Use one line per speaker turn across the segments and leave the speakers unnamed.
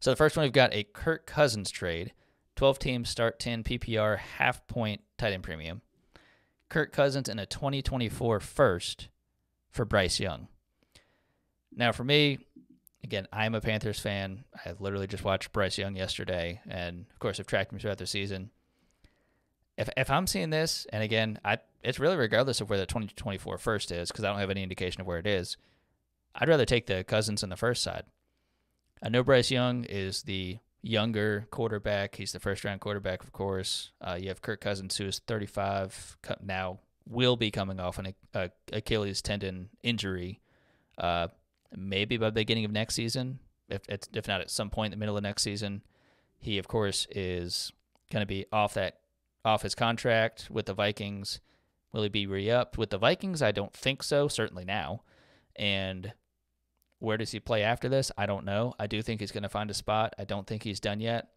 So the first one, we've got a Kirk Cousins trade. 12 teams, start 10 PPR, half point tight end premium. Kirk Cousins in a 2024 first for Bryce Young. Now for me, again, I'm a Panthers fan. I literally just watched Bryce Young yesterday, and of course, have tracked him throughout the season. If I'm seeing this, and again, it's really regardless of where the 2024 first is, because I don't have any indication of where it is, I'd rather take the Cousins in the first side. I know Bryce Young is the younger quarterback. He's the first-round quarterback, of course. You have Kirk Cousins, who is 35, now will be coming off an Achilles tendon injury, maybe by the beginning of next season, if not at some point in the middle of next season. He, of course, is going to be off his contract with the Vikings. Will he be re-upped with the Vikings? I don't think so, certainly now. And where does he play after this? I don't know. I do think he's going to find a spot. I don't think he's done yet.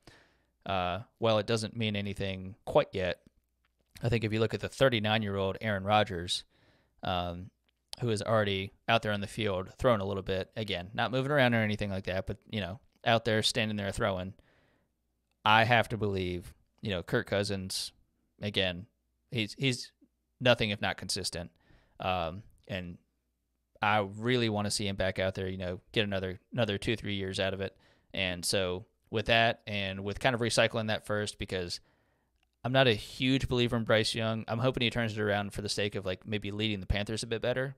Well, it doesn't mean anything quite yet. I think if you look at the 39-year-old Aaron Rodgers, who is already out there on the field throwing a little bit, again, not moving around or anything like that, but, out there standing there throwing, I have to believe, Kirk Cousins, again, he's nothing if not consistent. And I really want to see him back out there, get another 2-3 years out of it. And so with that, and with kind of recycling that first, because I'm not a huge believer in Bryce Young. I'm hoping he turns it around for the sake of maybe leading the Panthers a bit better.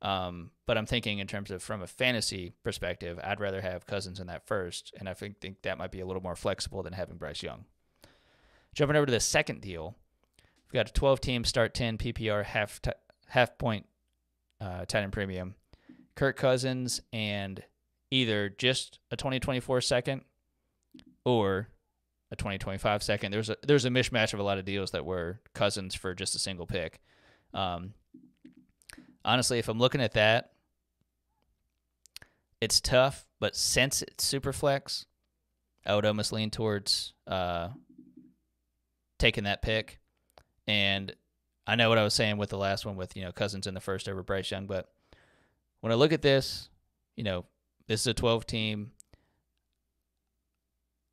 But I'm thinking in terms of from a fantasy perspective, I'd rather have Cousins in that first, and I think that might be a little more flexible than having Bryce Young. Jumping over to the second deal, we've got a 12-team start 10 PPR half point tight end premium. Kirk Cousins and either just a 2024 second or a 2025 second. There's a mishmash of a lot of deals that were Cousins for just a single pick. Honestly, if I'm looking at that, it's tough, but since it's super flex, I would almost lean towards taking that pick. And I know what I was saying with the last one with, Cousins in the first over Bryce Young, but when I look at this, this is a 12-team.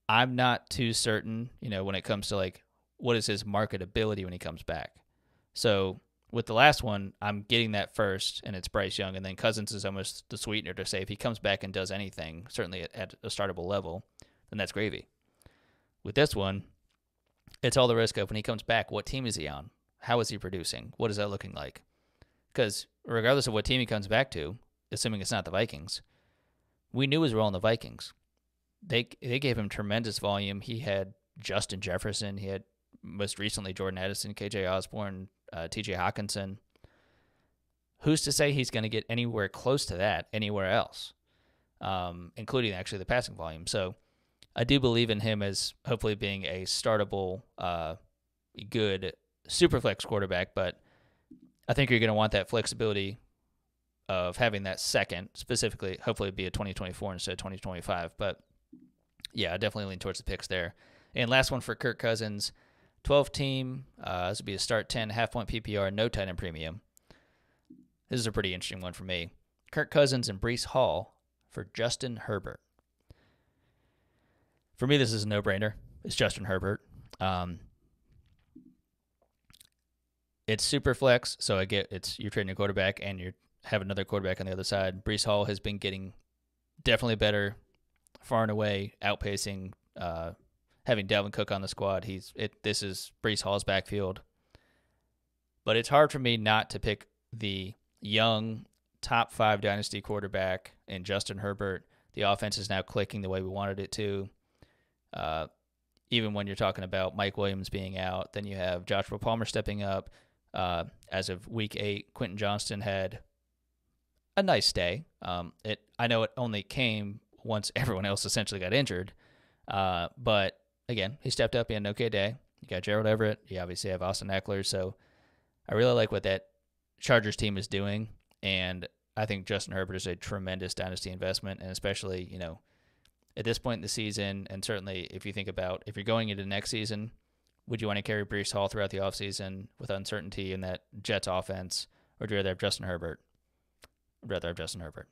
I'm not too certain, when it comes to what is his marketability when he comes back. So with the last one, I'm getting that first, and it's Bryce Young, and then Cousins is almost the sweetener to say if he comes back and does anything, certainly at a startable level, then that's gravy. With this one, it's all the risk of when he comes back, what team is he on? How is he producing? What is that looking like? Because regardless of what team he comes back to, assuming it's not the Vikings, we knew his role in the Vikings. They gave him tremendous volume. He had Justin Jefferson. He had most recently Jordan Addison, KJ Osborne, TJ Hawkinson. Who's to say he's going to get anywhere close to that anywhere else, including actually the passing volume? So I do believe in him as hopefully being a startable, good superflex quarterback, but I think you're going to want that flexibility of having that second, specifically, hopefully it'd be a 2024 instead of 2025. But yeah, I definitely lean towards the picks there. And last one for Kirk Cousins, 12-team. This would be a start 10, half-point PPR, no tight end premium. This is a pretty interesting one for me. Kirk Cousins and Breece Hall for Justin Herbert. For me, this is a no-brainer. It's Justin Herbert. It's super flex, so I get you're trading a quarterback and you have another quarterback on the other side. Breece Hall has been getting definitely better, far and away, outpacing having Dalvin Cook on the squad. This is Breece Hall's backfield. But it's hard for me not to pick the young top 5 dynasty quarterback in Justin Herbert. The offense is now clicking the way we wanted it to. Even when you're talking about Mike Williams being out, then you have Joshua Palmer stepping up. As of week 8, Quentin Johnston had a nice day. I know it only came once everyone else essentially got injured. But again, he stepped up. He had an okay day. You got Gerald Everett. You obviously have Austin Eckler. So I really like what that Chargers team is doing. And I think Justin Herbert is a tremendous dynasty investment. And especially, at this point in the season, and certainly if you think about if you're going into next season, would you want to carry Breece Hall throughout the offseason with uncertainty in that Jets offense, or do you rather have Justin Herbert? I'd rather have Justin Herbert.